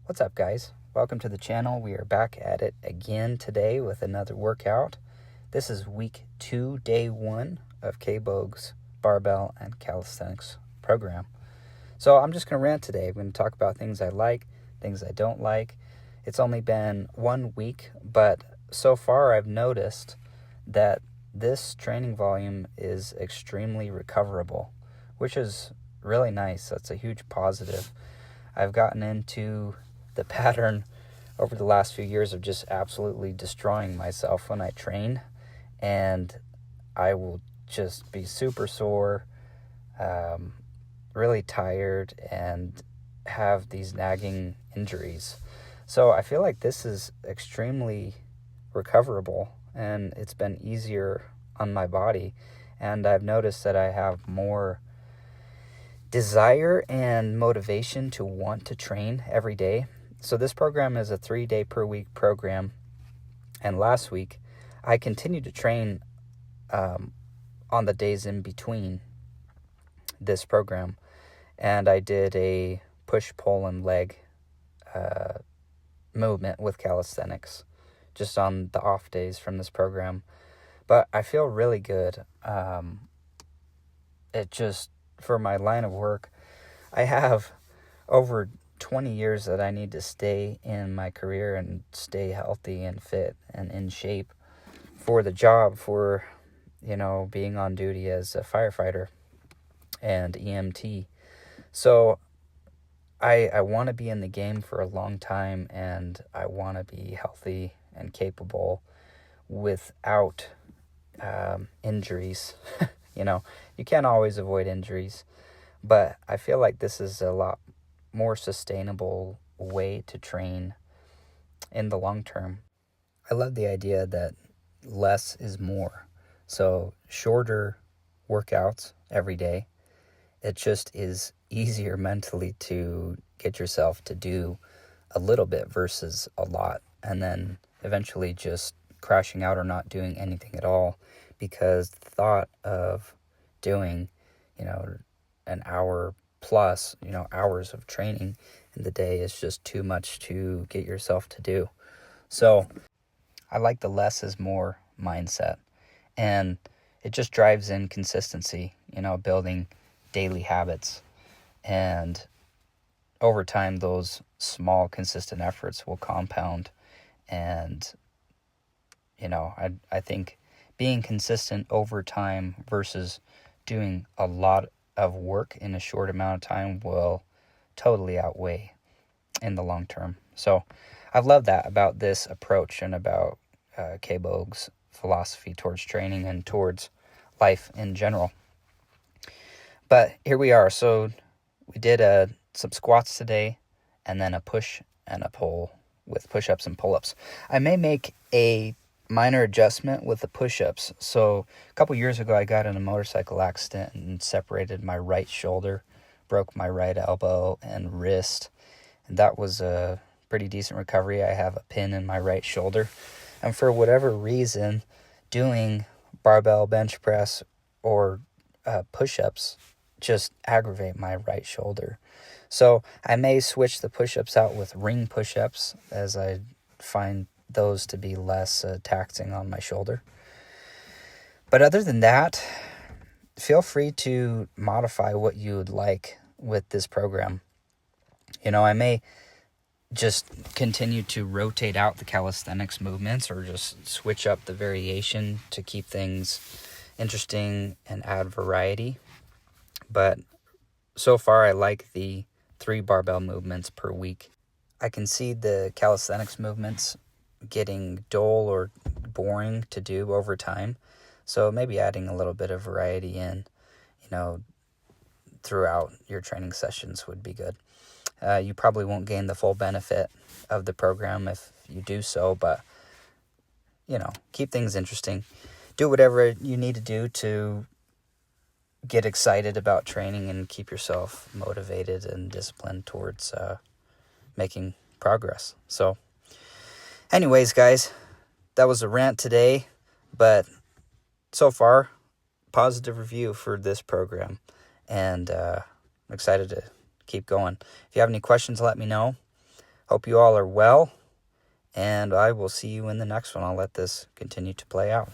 What's up, guys? Welcome to the channel. We are back at it again today with another workout. This is week 2, day 1 of K Boges barbell and calisthenics program. So I'm just going to rant today. I'm going to talk about things I like, things I don't like. It's only been 1 week, but so far I've noticed that this training volume is extremely recoverable, which is really nice. That's a huge positive. I've gotten into the pattern over the last few years of just absolutely destroying myself when I train, and I will just be super sore, really tired, and have these nagging injuries. So I feel like this is extremely recoverable, and it's been easier on my body, and I've noticed that I have more desire and motivation to want to train every day. So this program is a 3-day per week program, and last week I continued to train on the days in between this program, and I did a push, pull, and leg movement with calisthenics just on the off days from this program. But I feel really good. For my line of work, I have over 20 years that I need to stay in my career and stay healthy and fit and in shape for the job, for, being on duty as a firefighter and EMT. So I want to be in the game for a long time, and I want to be healthy and capable without injuries. You can't always avoid injuries, but I feel like this is a lot more sustainable way to train in the long term. I love the idea that less is more. So shorter workouts every day. It just is easier mentally to get yourself to do a little bit versus a lot, and then eventually just crashing out or not doing anything at all, because the thought of doing, an hour plus, hours of training in the day is just too much to get yourself to do. So I like the less is more mindset, and it just drives in consistency, building daily habits. And over time, those small, consistent efforts will compound. And, I think being consistent over time versus doing a lot of work in a short amount of time will totally outweigh in the long term. So I love that about this approach and about K Boges' philosophy towards training and towards life in general. But here we are. So we did some squats today, and then a push and a pull with push-ups and pull-ups. I may make a minor adjustment with the push-ups. So a couple years ago, I got in a motorcycle accident and separated my right shoulder, broke my right elbow and wrist, and that was a pretty decent recovery. I have a pin in my right shoulder, and for whatever reason, doing barbell bench press or push-ups just aggravate my right shoulder. So I may switch the push-ups out with ring push-ups, as I find those to be less taxing on my shoulder. But other than that, feel free to modify what you would like with this program. I may just continue to rotate out the calisthenics movements, or just switch up the variation to keep things interesting and add variety. But so far, I like the 3 barbell movements per week. I can see the calisthenics movements getting dull or boring to do over time. So maybe adding a little bit of variety in, throughout your training sessions would be good. You probably won't gain the full benefit of the program if you do so, but, keep things interesting. Do whatever you need to do to get excited about training and keep yourself motivated and disciplined towards making progress. So anyways, guys, that was a rant today, but so far, positive review for this program, and I'm excited to keep going. If you have any questions, let me know. Hope you all are well, and I will see you in the next one. I'll let this continue to play out.